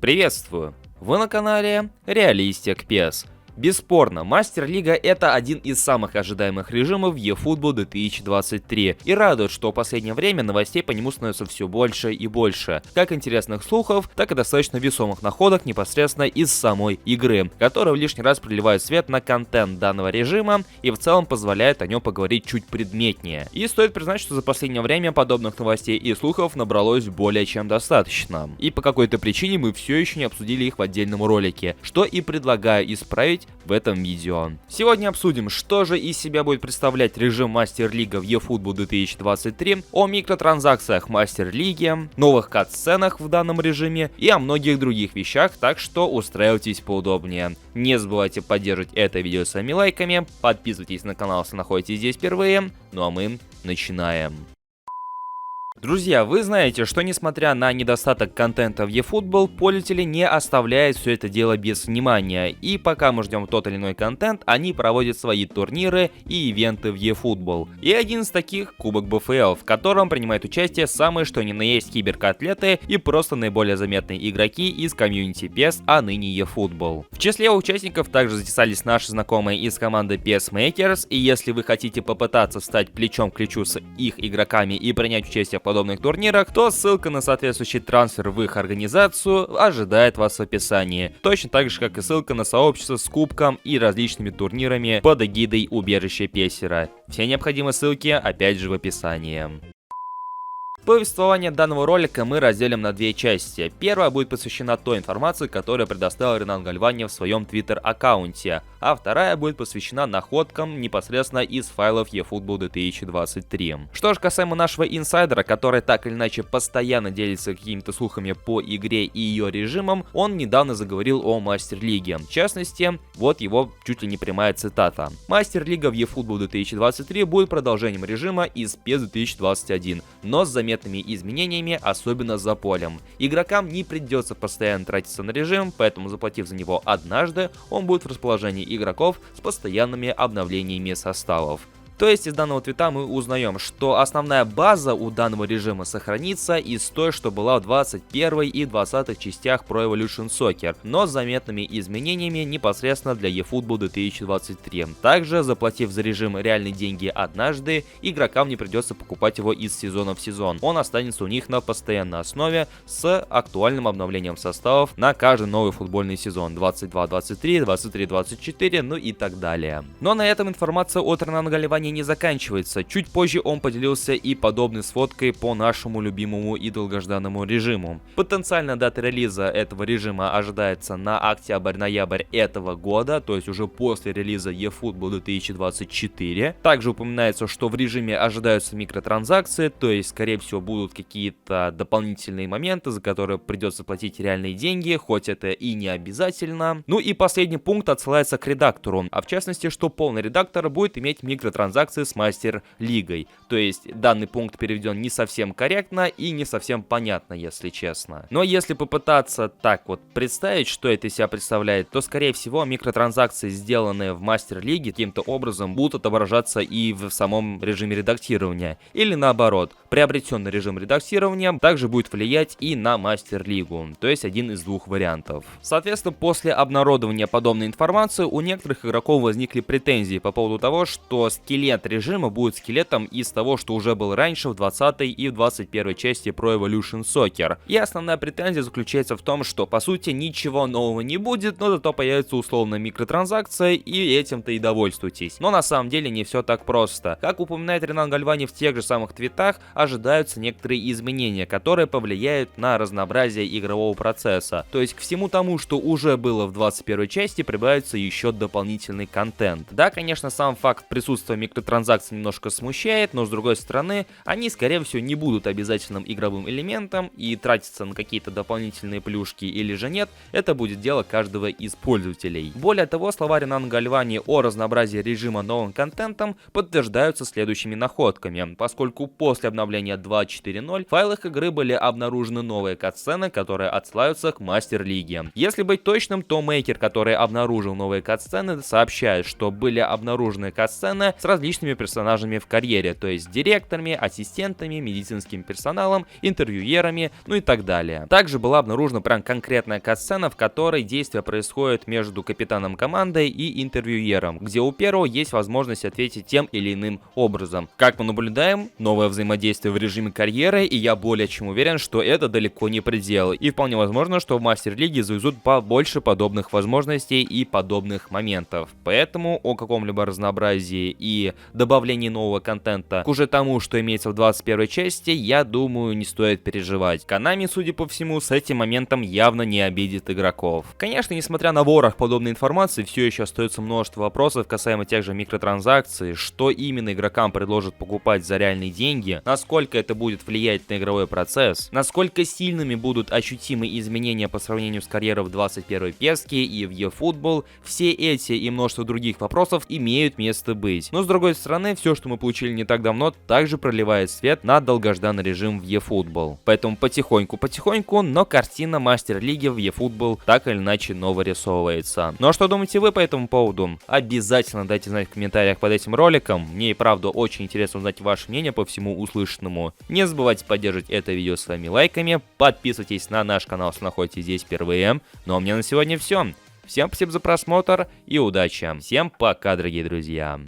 Приветствую! Вы на канале Реалистик PES. Бесспорно, Мастер-лига — это один из самых ожидаемых режимов в eFootball 2023, и радует, что в последнее время новостей по нему становится все больше и больше, как интересных слухов, так и достаточно весомых находок непосредственно из самой игры, которые в лишний раз проливают свет на контент данного режима и в целом позволяет о нем поговорить чуть предметнее. И стоит признать, что за последнее время подобных новостей и слухов набралось более чем достаточно, и по какой-то причине мы все еще не обсудили их в отдельном ролике, что и предлагаю исправить в этом видео. Сегодня обсудим, что же из себя будет представлять режим Мастер-лига в eFootball 2023, о микротранзакциях Мастер-лиги, новых кат-сценах в данном режиме и о многих других вещах, так что устраивайтесь поудобнее. Не забывайте поддерживать это видео своими лайками, подписывайтесь на канал, если находитесь здесь впервые, ну а мы начинаем. Друзья, вы знаете, что несмотря на недостаток контента в eFootball, пользователи не оставляют все это дело без внимания, и пока мы ждем тот или иной контент, они проводят свои турниры и ивенты в eFootball. И один из таких — Кубок БФЛ, в котором принимают участие самые что ни на есть киберкотлеты и просто наиболее заметные игроки из комьюнити PES, а ныне eFootball. В числе участников также затесались наши знакомые из команды PES Makers, и если вы хотите попытаться стать плечом к плечу с их игроками и принять участие в подобных турнирах, то ссылка на соответствующий трансфер в их организацию ожидает вас в описании. Точно так же, как и ссылка на сообщество с кубком и различными турнирами под эгидой убежища Песера. Все необходимые ссылки опять же в описании. Повествование данного ролика мы разделим на две части. Первая будет посвящена той информации, которую предоставил Ренан Гальвани в своем твиттер-аккаунте, а вторая будет посвящена находкам непосредственно из файлов eFootball 2023. Что же касаемо нашего инсайдера, который так или иначе постоянно делится какими-то слухами по игре и ее режимам, он недавно заговорил о Мастер-лиге. В частности, вот его чуть ли не прямая цитата. Мастер-лига в eFootball 2023 будет продолжением режима из PES 2021, но с заметными изменениями, особенно за полем. Игрокам не придется постоянно тратиться на режим, поэтому, заплатив за него однажды, он будет в расположении игроков с постоянными обновлениями составов. То есть из данного твита мы узнаем, что основная база у данного режима сохранится из той, что была в 21 и 20 частях Pro Evolution Soccer, но с заметными изменениями непосредственно для eFootball 2023. Также, заплатив за режим реальные деньги однажды, игрокам не придется покупать его из сезона в сезон. Он останется у них на постоянной основе с актуальным обновлением составов на каждый новый футбольный сезон 22-23, 23-24, ну и так далее. Но на этом информация от Ренана Гальвани не заканчивается. Чуть позже он поделился и подобной сводкой по нашему любимому и долгожданному режиму. Потенциальная дата релиза этого режима ожидается на октябрь-ноябрь этого года, то есть уже после релиза eFootball 2024. Также упоминается, что в режиме ожидаются микротранзакции, то есть скорее всего будут какие-то дополнительные моменты, за которые придется платить реальные деньги, хоть это и не обязательно. Ну и последний пункт отсылается к редактору, а в частности, что полный редактор будет иметь микротранзакции с Мастер-лигой. То есть данный пункт переведен не совсем корректно и не совсем понятно, если честно. Но если попытаться так вот представить, что это из себя представляет, то скорее всего микротранзакции, сделанные в Мастер-лиге, каким-то образом будут отображаться и в самом режиме редактирования. Или наоборот, приобретенный режим редактирования также будет влиять и на Мастер-лигу. То есть один из двух вариантов. Соответственно, после обнародования подобной информации у некоторых игроков возникли претензии по поводу того, что скелет режима будет скелетом из того, что уже был раньше в 20 и в 21 части Pro Evolution Soccer. И основная претензия заключается в том, что по сути ничего нового не будет, но зато появится условная микротранзакция, и этим-то и довольствуйтесь. Но на самом деле не все так просто. Как упоминает Ренан Гальвани в тех же самых твитах, ожидаются некоторые изменения, которые повлияют на разнообразие игрового процесса. То есть к всему тому, что уже было в 21 части, прибавится еще дополнительный контент. Да, конечно, сам факт присутствия микротранзакций немножко смущает, но с другой стороны, они скорее всего не будут обязательным игровым элементом, и тратиться на какие-то дополнительные плюшки или же нет, это будет дело каждого из пользователей. Более того, слова Ренана Гальвани о разнообразии режима новым контентом подтверждаются следующими находками, поскольку после обновления 2.4.0 в файлах игры были обнаружены новые катсцены, которые отсылаются к Мастер-лиге. Если быть точным, то мейкер, который обнаружил новые катсцены, сообщает, что были обнаружены катсцены с различными различными персонажами в карьере, то есть директорами, ассистентами, медицинским персоналом, интервьюерами, ну и так далее. Также была обнаружена прям конкретная катсцена, в которой действие происходит между капитаном команды и интервьюером, где у первого есть возможность ответить тем или иным образом. Как мы наблюдаем, новое взаимодействие в режиме карьеры, и я более чем уверен, что это далеко не предел, и вполне возможно, что в Мастер-лиге завезут побольше подобных возможностей и подобных моментов. Поэтому о каком-либо разнообразии и добавлении нового контента к уже тому, что имеется в 21 части, я думаю, не стоит переживать. Konami, судя по всему, с этим моментом явно не обидит игроков. Конечно, несмотря на ворох подобной информации, все еще остается множество вопросов касаемо тех же микротранзакций, что именно игрокам предложат покупать за реальные деньги, насколько это будет влиять на игровой процесс, насколько сильными будут ощутимы изменения по сравнению с карьерой в 21 песке и в eFootball. Все эти и множество других вопросов имеют место быть. Но с другой стороны, все, что мы получили не так давно, также проливает свет на долгожданный режим в eFootball. Поэтому потихоньку, но картина Мастер-лиги в eFootball так или иначе вырисовывается. Ну а что думаете вы по этому поводу? Обязательно дайте знать в комментариях под этим роликом. Мне и правда очень интересно узнать ваше мнение по всему услышанному. Не забывайте поддерживать это видео своими лайками, подписывайтесь на наш канал, если находитесь здесь впервые. Ну а мне на сегодня все. Всем спасибо за просмотр и удачи. Всем пока, дорогие друзья.